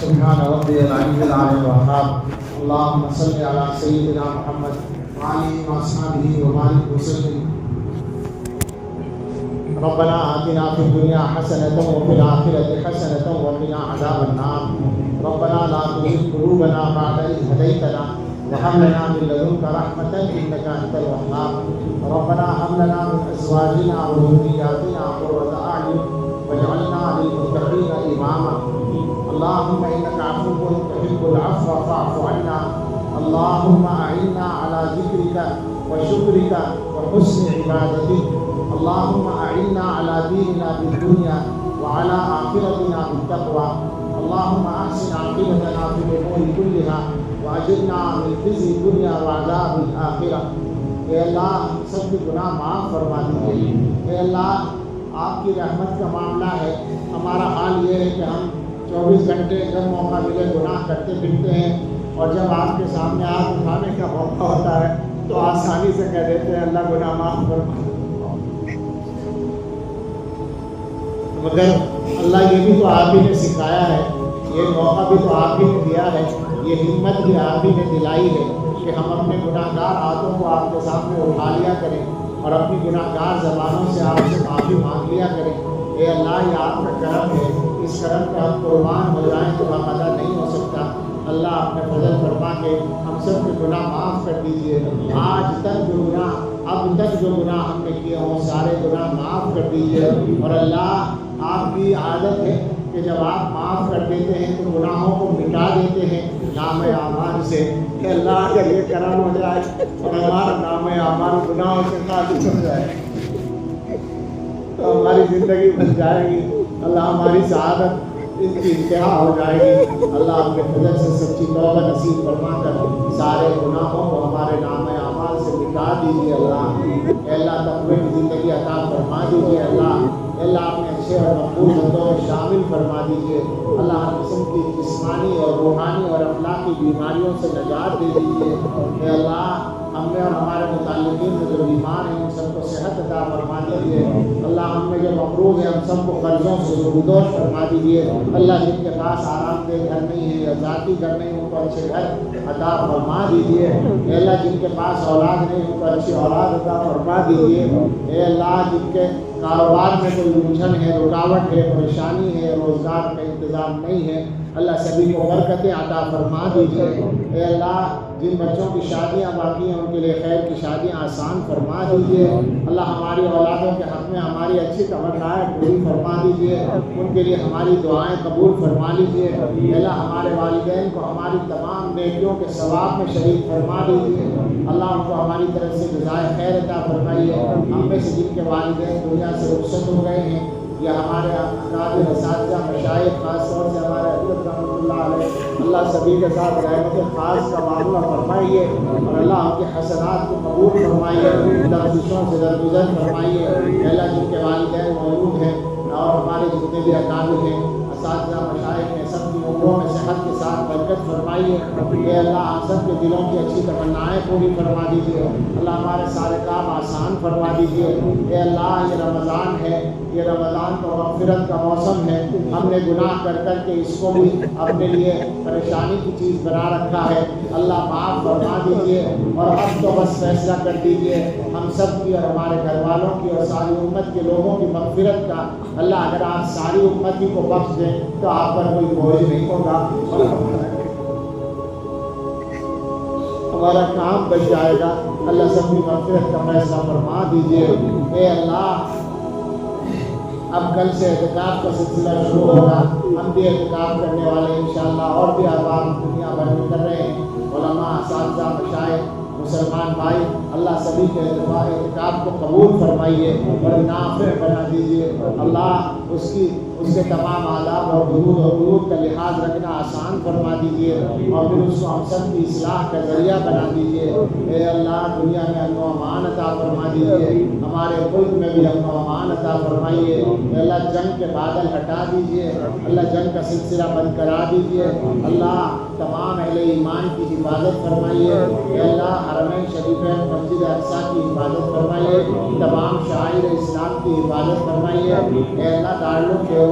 سبحان ربي العلي العلي الوهاب. اللهم صل على سيدنا محمد وعلى اصحابه وبارك وسلم. ربنا آتنا في الدنيا حسنة وفي الآخرة حسنة وقنا عذاب النار. ربنا لا تزغ قلوبنا بعد إذ هديتنا وهب لنا من لدنك رحمة إنك أنت الوهاب. ربنا هب لنا من أزواجنا وذرياتنا قرة أعين واجعلنا للمتقين إماما. اللهم إنك عفو تحب العفو فاعف عنا. اللهم أعنا على ذكرك وشكرك وحسن عبادتك. اللهم أعنا على ديننا بالدنيا وعلى آخرتنا بالتقوى. اللهم أحسن عاقبتنا في الأمور كلها وأجرنا من خزي الدنيا وعذاب الآخرة. اے اللہ سب کے گناہ معاف فرما دیجیے. اے اللہ آپ کی رحمت کا معاملہ ہے. ہمارا حال یہ ہے کہ ہم 24 گھنٹے جب موقع ملے گناہ کرتے پھرتے ہیں، اور جب آپ کے سامنے ہاتھ اٹھانے کا موقع ہوتا ہے تو آسانی سے کہہ دیتے ہیں اللہ گناہ معاف فرما. مگر اللہ یہ بھی تو آپ ہی نے سکھایا ہے، یہ موقع بھی تو آپ ہی نے دیا ہے، یہ ہمت بھی آپ ہی نے دلائی ہے کہ ہم اپنے گناہ گار ہاتھوں کو آپ کے سامنے اٹھا لیا کریں اور اپنی گناہ گار زبانوں سے آپ سے معافی مانگ لیا کریں. اے اللہ یہ آپ کا کرم ہے، اس کرم کا ہم قربان ہو جائیں تو ہم ادا نہیں ہو سکتا. اللہ اپنے فضل فرما کے ہم سب کے گناہ معاف کر دیجیے. آج تک جو گناہ اب تک جو گناہ ہم نے کیے ہوں سارے گناہ معاف کر دیجیے. اور اللہ آپ کی عادت ہے کہ جب آپ معاف کر دیتے ہیں تو گناہوں کو مٹا دیتے ہیں نام اعمال سے. کہ اللہ اگر یہ کرم ہو جائے اور ہمارا نام اعمال گناہوں سے خالی ہو جائے تو ہماری زندگی بن جائے گی. اللہ ہماری سعادت ان کی انتہا ہو جائے گی. اللہ اپنے فضل سے سچی توبہ نصیب فرما کر سارے گناہوں کو ہمارے نام اعمال سے مٹا دیجیے. اللہ اے اللہ تقوی کی زندگی عطا فرما دیجیے. اللہ اپنے اچھے اور مقبول بندوں میں شامل فرما دیجیے. اللہ ہر قسم کی جسمانی اور روحانی اور اخلاقی بیماریوں سے نجات دے دیجیے. اے اللہ ہم میں اور ہمارے متعلقین میں جو بیمار ہیں ان سب کو صحت عطا فرما دیجیے. اللہ ہم میں جو مقروض ہیں ہم سب کو قرضوں سے بدوش فرما دیجیے. اللہ جن کے پاس آرام دہ گھر نہیں ہے یا ذاتی گھر نہیں ان کو اچھے گھر عطا فرما دیجیے. اے اللہ جن کے پاس اولاد نہیں ان کو اچھی اولاد عطا فرما دیجیے. اے اللہ جن کے کاروبار میں کوئی الجھن ہے، رکاوٹ ہے، پریشانی ہے، روزگار کا انتظام نہیں ہے، اللہ سبھی کو برکتیں عطا فرما دیجیے. اے اللہ جن بچوں کی شادیاں باقی ہیں ان کے لیے خیر کی شادیاں آسان فرما دیجیے. اللہ ہماری اولادوں کے حق میں ہماری اچھی تمنائیں پوری فرما دیجیے. ان کے لیے ہماری دعائیں قبول فرما لیجیے. اے اللہ ہمارے والدین کو ہماری تمام نیکیوں کے ثواب میں شریک فرما دیجیے. اللہ ان کو ہماری طرف سے جزائے خیر عطا فرمائیے. ہم میں سے جن کے والدین دنیا سے رخصت ہو گئے ہیں یا ہمارے اکابر اساتذہ مشائخ خاص طور سے ہمارے حضرت رحمۃ اللہ علیہ، اللہ سبھی کے ساتھ رحمت خاص کا معاملہ فرمائیے اور اللہ ان کے حسنات کو قبول فرمائیے، لغزشوں سے درگزر فرمائیے. اللہ جن کے والدین موجود ہیں اور ہمارے جتنے بھی اکابر ہیں اساتذہ مشائخ ہیں سب کی عمروں میں صحت کے ساتھ برکت فرمائیے. اے اللہ ہم سب کے دلوں کی اچھی تمنائیں پوری فرما دیجیے. اللہ ہمارے سارے کام آسان فرما دیجیے. اے اللہ یہ رمضان ہے، یہ رمضان تو مغفرت کا موسم ہے. ہم نے گناہ کر کر کے اس کو بھی اپنے لیے پریشانی کی چیز بنا رکھا ہے. اللہ معاف فرما دیجیے اور اب تو بس فیصلہ کر دیجیے ہم سب کی اور ہمارے گھر والوں کی اور ساری امت کے لوگوں کی مغفرت کا. اللہ اگر آپ ساری امتی کو بخش دیں تو آپ پر کوئی بوجھ نہیں ہوگا اور ہمارا کام بن جائے گا. اللہ سب کی مغفرت کا فیصلہ فرما دیجیے. اے اللہ اب کل سے اعتکاف کا سلسلہ شروع ہوگا. ہم بھی اعتکاف کرنے والے انشاءاللہ اور بھی احباب دنیا بھر میں کر رہے ہیں. علماء، اساتذہ، مشائخ، مسلمان بھائی اللہ سبھی کے اعتکاف کو قبول فرمائیے اور نافع بنا دیجیے. اللہ اس کے تمام آداب اور حدود کا لحاظ رکھنا آسان فرما دیجیے اور پھر اس کو ہم سب کی اصلاح کا ذریعہ بنا دیجیے. اے اللہ دنیا میں امن و امان عطا فرما دیجیے. ہمارے ملک میں بھی امن و امان عطا فرمائیے. اے اللہ جنگ کے بادل ہٹا دیجیے. اللہ جنگ کا سلسلہ بند کرا دیجیے. اللہ تمام اہل ایمان کی حفاظت فرمائیے. اے اللہ حرمین شریفین مسجد اقصی کی حفاظت فرمائیے. تمام شاعر اسلام کی حفاظت فرمائیے. اے اللہ دارالعلوم دیوبند